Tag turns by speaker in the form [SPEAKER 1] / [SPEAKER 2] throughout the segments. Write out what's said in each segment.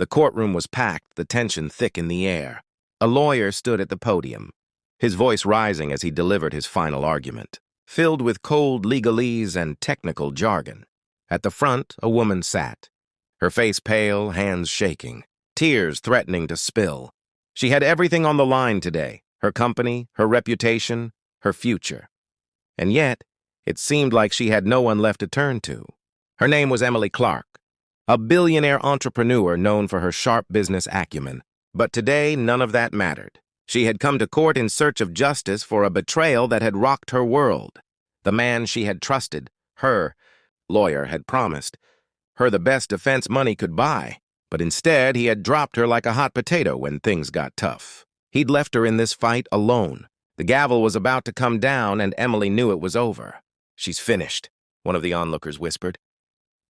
[SPEAKER 1] The courtroom was packed, the tension thick in the air. A lawyer stood at the podium, his voice rising as he delivered his final argument, filled with cold legalese and technical jargon. At the front, a woman sat, her face pale, hands shaking, tears threatening to spill. She had everything on the line today, her company, her reputation, her future. And yet, it seemed like she had no one left to turn to. Her name was Emily Clark, a billionaire entrepreneur known for her sharp business acumen. But today, none of that mattered. She had come to court in search of justice for a betrayal that had rocked her world. The man she had trusted, her lawyer, had promised her the best defense money could buy. But instead, he had dropped her like a hot potato when things got tough. He'd left her in this fight alone. The gavel was about to come down, and Emily knew it was over. "She's finished," one of the onlookers whispered.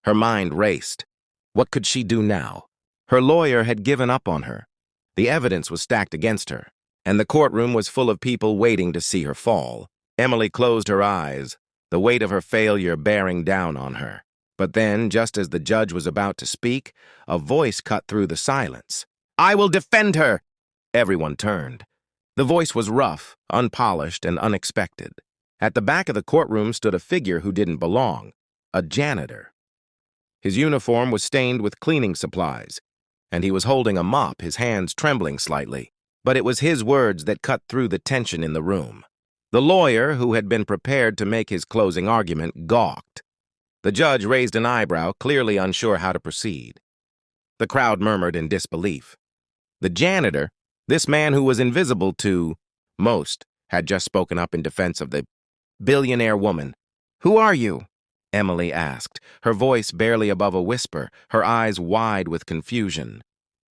[SPEAKER 1] Her mind raced. What could she do now? Her lawyer had given up on her. The evidence was stacked against her, and the courtroom was full of people waiting to see her fall. Emily closed her eyes, the weight of her failure bearing down on her. But then, just as the judge was about to speak, a voice cut through the silence. "I will defend her!" Everyone turned. The voice was rough, unpolished, and unexpected. At the back of the courtroom stood a figure who didn't belong, a janitor. His uniform was stained with cleaning supplies, and he was holding a mop, his hands trembling slightly. But it was his words that cut through the tension in the room. The lawyer, who had been prepared to make his closing argument, gawked. The judge raised an eyebrow, clearly unsure how to proceed. The crowd murmured in disbelief. The janitor, this man who was invisible to most, had just spoken up in defense of the billionaire woman. "Who are you?" Emily asked, her voice barely above a whisper, her eyes wide with confusion.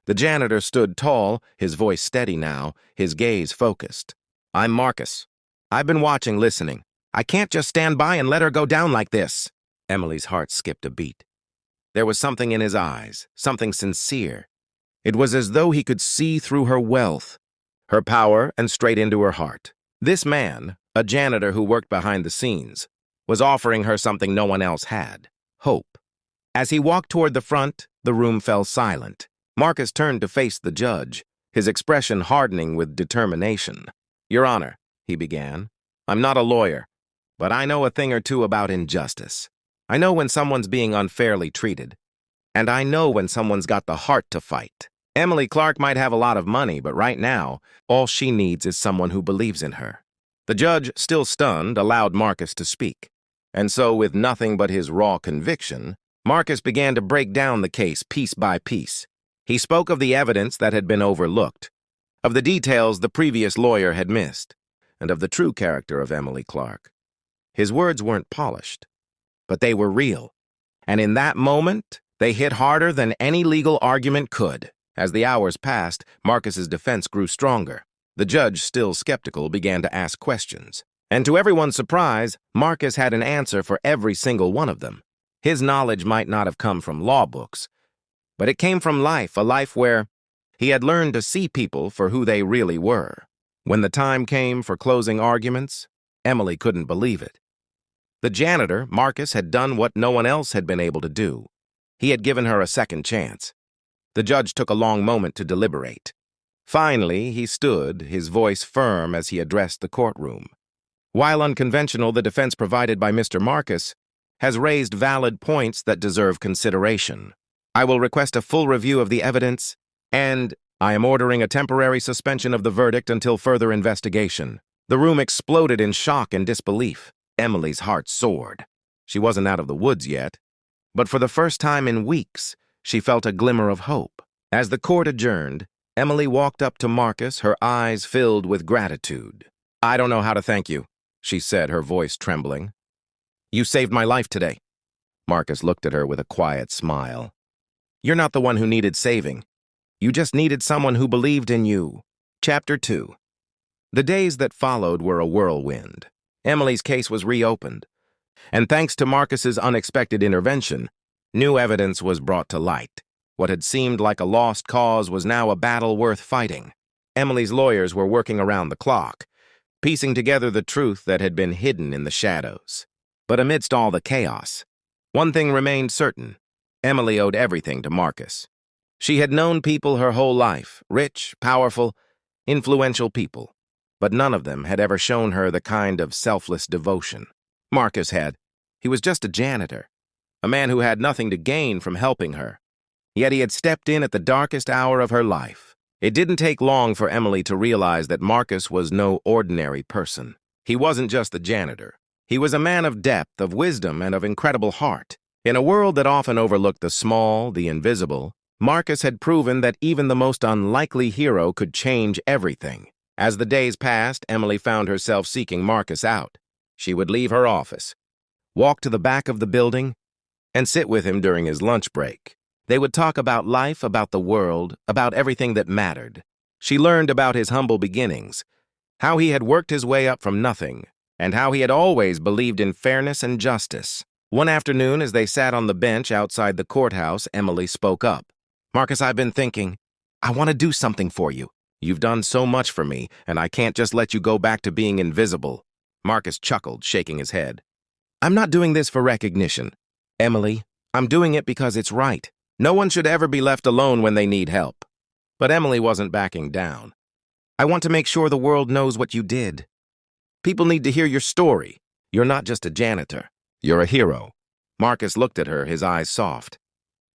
[SPEAKER 1] The janitor stood tall, his voice steady now, his gaze focused. "I'm Marcus. I've been watching, listening. I can't just stand by and let her go down like this." Emily's heart skipped a beat. There was something in his eyes, something sincere. It was as though he could see through her wealth, her power, and straight into her heart. This man, a janitor who worked behind the scenes, was offering her something no one else had: hope. As he walked toward the front, the room fell silent. Marcus turned to face the judge, his expression hardening with determination. "Your Honor," he began, "I'm not a lawyer, but I know a thing or two about injustice. I know when someone's being unfairly treated, and I know when someone's got the heart to fight. Emily Clark might have a lot of money, but right now, all she needs is someone who believes in her." The judge, still stunned, allowed Marcus to speak. And so, with nothing but his raw conviction, Marcus began to break down the case piece by piece. He spoke of the evidence that had been overlooked, of the details the previous lawyer had missed, and of the true character of Emily Clark. His words weren't polished, but they were real. And in that moment, they hit harder than any legal argument could. As the hours passed, Marcus's defense grew stronger. The judge, still skeptical, began to ask questions. And to everyone's surprise, Marcus had an answer for every single one of them. His knowledge might not have come from law books, but it came from life, a life where he had learned to see people for who they really were. When the time came for closing arguments, Emily couldn't believe it. The janitor, Marcus, had done what no one else had been able to do. He had given her a second chance. The judge took a long moment to deliberate. Finally, he stood, his voice firm as he addressed the courtroom. "While unconventional, the defense provided by Mr. Marcus has raised valid points that deserve consideration. I will request a full review of the evidence, and I am ordering a temporary suspension of the verdict until further investigation." The room exploded in shock and disbelief. Emily's heart soared. She wasn't out of the woods yet, but for the first time in weeks, she felt a glimmer of hope. As the court adjourned, Emily walked up to Marcus, her eyes filled with gratitude. "I don't know how to thank you," she said, her voice trembling. "You saved my life today." Marcus looked at her with a quiet smile. "You're not the one who needed saving. You just needed someone who believed in you." Chapter 2. The days that followed were a whirlwind. Emily's case was reopened, and thanks to Marcus's unexpected intervention, new evidence was brought to light. What had seemed like a lost cause was now a battle worth fighting. Emily's lawyers were working around the clock, piecing together the truth that had been hidden in the shadows. But amidst all the chaos, one thing remained certain: Emily owed everything to Marcus. She had known people her whole life, rich, powerful, influential people, but none of them had ever shown her the kind of selfless devotion Marcus had. He was just a janitor, a man who had nothing to gain from helping her. Yet he had stepped in at the darkest hour of her life. It didn't take long for Emily to realize that Marcus was no ordinary person. He wasn't just the janitor. He was a man of depth, of wisdom, and of incredible heart. In a world that often overlooked the small, the invisible, Marcus had proven that even the most unlikely hero could change everything. As the days passed, Emily found herself seeking Marcus out. She would leave her office, walk to the back of the building, and sit with him during his lunch break. They would talk about life, about the world, about everything that mattered. She learned about his humble beginnings, how he had worked his way up from nothing, and how he had always believed in fairness and justice. One afternoon, as they sat on the bench outside the courthouse, Emily spoke up. "Marcus, I've been thinking. I want to do something for you. You've done so much for me, and I can't just let you go back to being invisible." Marcus chuckled, shaking his head. "I'm not doing this for recognition, Emily. I'm doing it because it's right. No one should ever be left alone when they need help." But Emily wasn't backing down. "I want to make sure the world knows what you did. People need to hear your story. You're not just a janitor. You're a hero." Marcus looked at her, his eyes soft.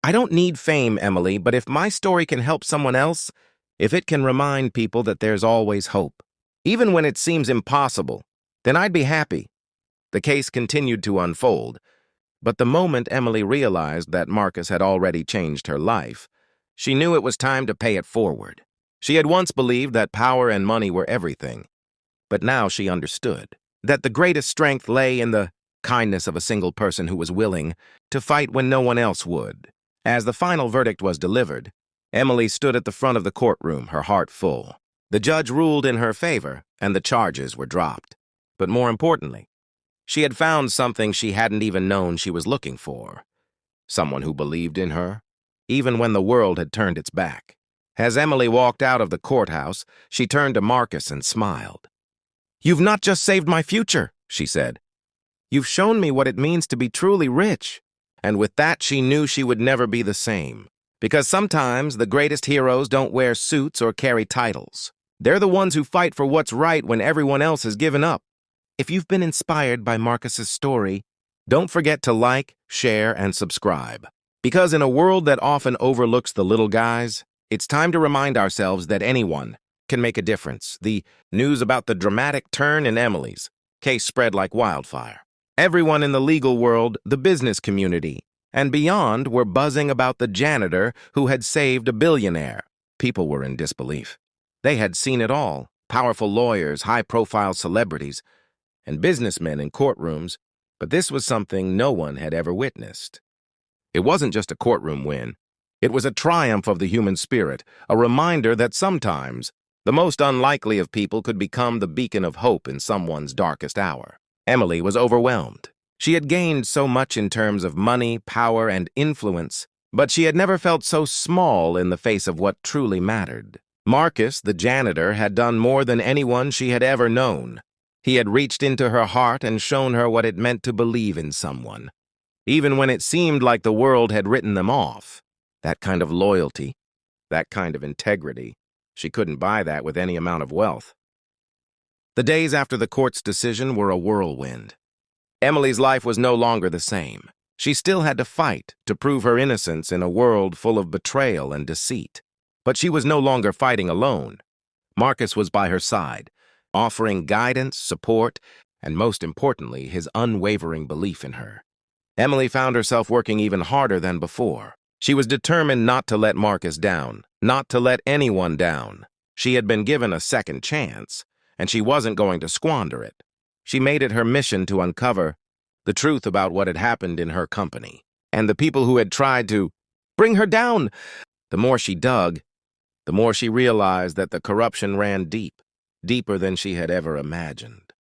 [SPEAKER 1] "I don't need fame, Emily, but if my story can help someone else, if it can remind people that there's always hope, even when it seems impossible, then I'd be happy." The case continued to unfold, but the moment Emily realized that Marcus had already changed her life, she knew it was time to pay it forward. She had once believed that power and money were everything, but now she understood that the greatest strength lay in the kindness of a single person who was willing to fight when no one else would. As the final verdict was delivered, Emily stood at the front of the courtroom, her heart full. The judge ruled in her favor, and the charges were dropped. But more importantly, she had found something she hadn't even known she was looking for. Someone who believed in her, even when the world had turned its back. As Emily walked out of the courthouse, she turned to Marcus and smiled. "You've not just saved my future," she said. "You've shown me what it means to be truly rich." And with that, she knew she would never be the same. Because sometimes the greatest heroes don't wear suits or carry titles. They're the ones who fight for what's right when everyone else has given up. If you've been inspired by Marcus's story, don't forget to like, share, and subscribe. Because in a world that often overlooks the little guys, it's time to remind ourselves that anyone can make a difference. The news about the dramatic turn in Emily's case spread like wildfire. Everyone in the legal world, the business community, and beyond were buzzing about the janitor who had saved a billionaire. People were in disbelief. They had seen it all: powerful lawyers, high-profile celebrities, and businessmen in courtrooms, but this was something no one had ever witnessed. It wasn't just a courtroom win. It was a triumph of the human spirit, a reminder that sometimes the most unlikely of people could become the beacon of hope in someone's darkest hour. Emily was overwhelmed. She had gained so much in terms of money, power, and influence, but she had never felt so small in the face of what truly mattered. Marcus, the janitor, had done more than anyone she had ever known. He had reached into her heart and shown her what it meant to believe in someone, even when it seemed like the world had written them off. That kind of loyalty, that kind of integrity, she couldn't buy that with any amount of wealth. The days after the court's decision were a whirlwind. Emily's life was no longer the same. She still had to fight to prove her innocence in a world full of betrayal and deceit. But she was no longer fighting alone. Marcus was by her side, offering guidance, support, and most importantly, his unwavering belief in her. Emily found herself working even harder than before. She was determined not to let Marcus down, not to let anyone down. She had been given a second chance, and she wasn't going to squander it. She made it her mission to uncover the truth about what had happened in her company and the people who had tried to bring her down. The more she dug, the more she realized that the corruption ran deep, deeper than she had ever imagined.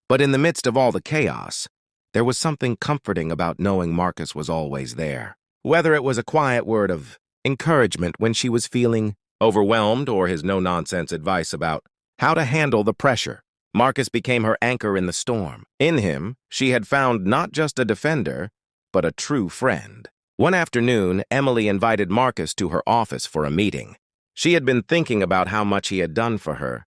[SPEAKER 1] But in the midst of all the chaos, there was something comforting about knowing Marcus was always there. Whether it was a quiet word of encouragement when she was feeling overwhelmed or his no-nonsense advice about how to handle the pressure, Marcus became her anchor in the storm. In him, she had found not just a defender, but a true friend. One afternoon, Emily invited Marcus to her office for a meeting. She had been thinking about how much he had done for her,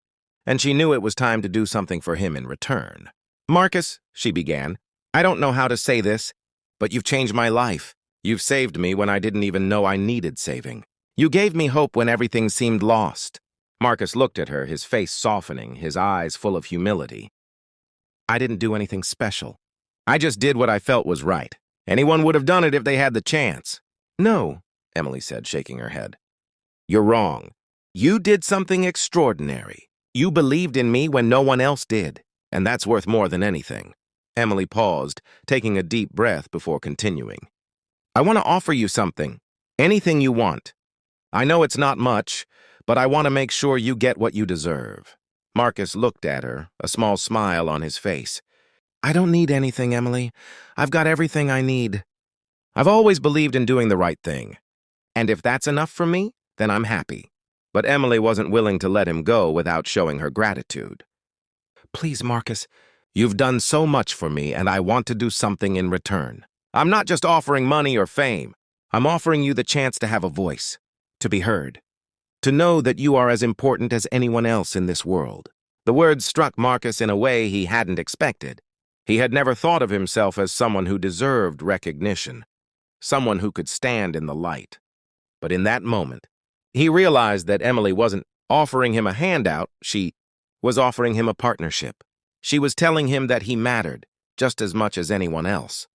[SPEAKER 1] and she knew it was time to do something for him in return. "Marcus," she began, "I don't know how to say this, but you've changed my life. You've saved me when I didn't even know I needed saving. You gave me hope when everything seemed lost." Marcus looked at her, his face softening, his eyes full of humility. "I didn't do anything special. I just did what I felt was right. Anyone would have done it if they had the chance." "No," Emily said, shaking her head. "You're wrong. You did something extraordinary. You believed in me when no one else did, and that's worth more than anything." Emily paused, taking a deep breath before continuing. "I want to offer you something. Anything you want. I know it's not much, but I want to make sure you get what you deserve." Marcus looked at her, a small smile on his face. "I don't need anything, Emily. I've got everything I need. I've always believed in doing the right thing. And if that's enough for me, then I'm happy." But Emily wasn't willing to let him go without showing her gratitude. "Please, Marcus, you've done so much for me, and I want to do something in return. I'm not just offering money or fame. I'm offering you the chance to have a voice, to be heard, to know that you are as important as anyone else in this world." The words struck Marcus in a way he hadn't expected. He had never thought of himself as someone who deserved recognition, someone who could stand in the light. But in that moment, he realized that Emily wasn't offering him a handout, she was offering him a partnership. She was telling him that he mattered just as much as anyone else.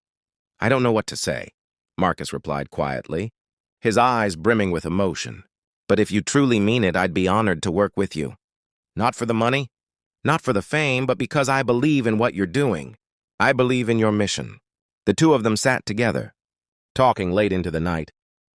[SPEAKER 1] "I don't know what to say," Marcus replied quietly, his eyes brimming with emotion. "But if you truly mean it, I'd be honored to work with you. Not for the money, not for the fame, but because I believe in what you're doing. I believe in your mission." The two of them sat together, talking late into the night,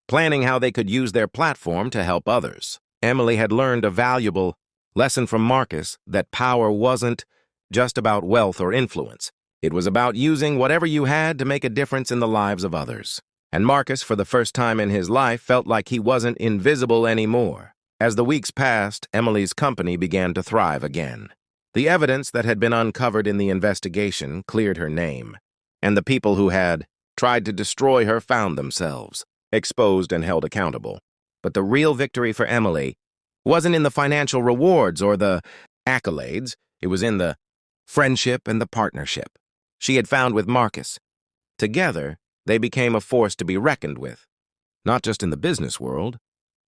[SPEAKER 1] planning how they could use their platform to help others. Emily had learned a valuable lesson from Marcus that power wasn't just about wealth or influence. It was about using whatever you had to make a difference in the lives of others. And Marcus, for the first time in his life, felt like he wasn't invisible anymore. As the weeks passed, Emily's company began to thrive again. The evidence that had been uncovered in the investigation cleared her name, and the people who had tried to destroy her found themselves exposed and held accountable. But the real victory for Emily wasn't in the financial rewards or the accolades. It was in the friendship and the partnership she had found with Marcus. Together, they became a force to be reckoned with, not just in the business world,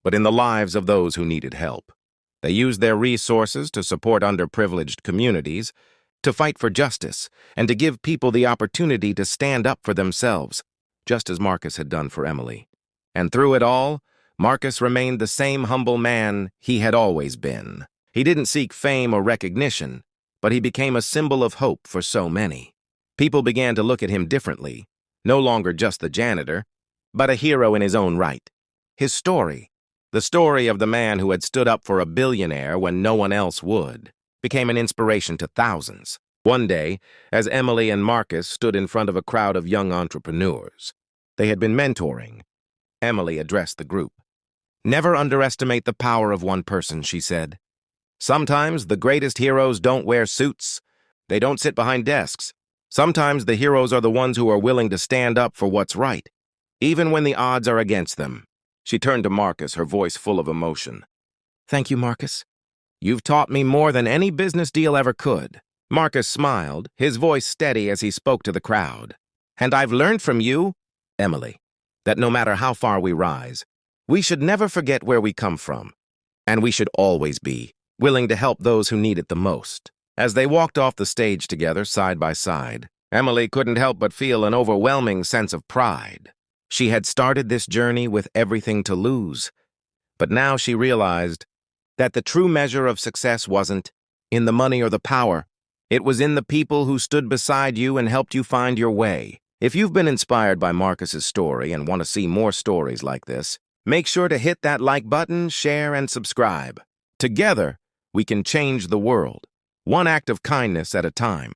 [SPEAKER 1] but in the lives of those who needed help. They used their resources to support underprivileged communities, to fight for justice, and to give people the opportunity to stand up for themselves, just as Marcus had done for Emily. And through it all, Marcus remained the same humble man he had always been. He didn't seek fame or recognition, but he became a symbol of hope for so many. People began to look at him differently, no longer just the janitor, but a hero in his own right. His story, the story of the man who had stood up for a billionaire when no one else would, became an inspiration to thousands. One day, as Emily and Marcus stood in front of a crowd of young entrepreneurs they had been mentoring, Emily addressed the group. "Never underestimate the power of one person," she said. "Sometimes the greatest heroes don't wear suits. They don't sit behind desks. Sometimes the heroes are the ones who are willing to stand up for what's right, even when the odds are against them." She turned to Marcus, her voice full of emotion. "Thank you, Marcus. You've taught me more than any business deal ever could." Marcus smiled, his voice steady as he spoke to the crowd. "And I've learned from you, Emily, that no matter how far we rise, we should never forget where we come from, and we should always be willing to help those who need it the most." As they walked off the stage together, side by side, Emily couldn't help but feel an overwhelming sense of pride. She had started this journey with everything to lose, but now she realized that the true measure of success wasn't in the money or the power. It was in the people who stood beside you and helped you find your way. If you've been inspired by Marcus's story and want to see more stories like this, make sure to hit that like button, share, and subscribe. Together, we can change the world, one act of kindness at a time.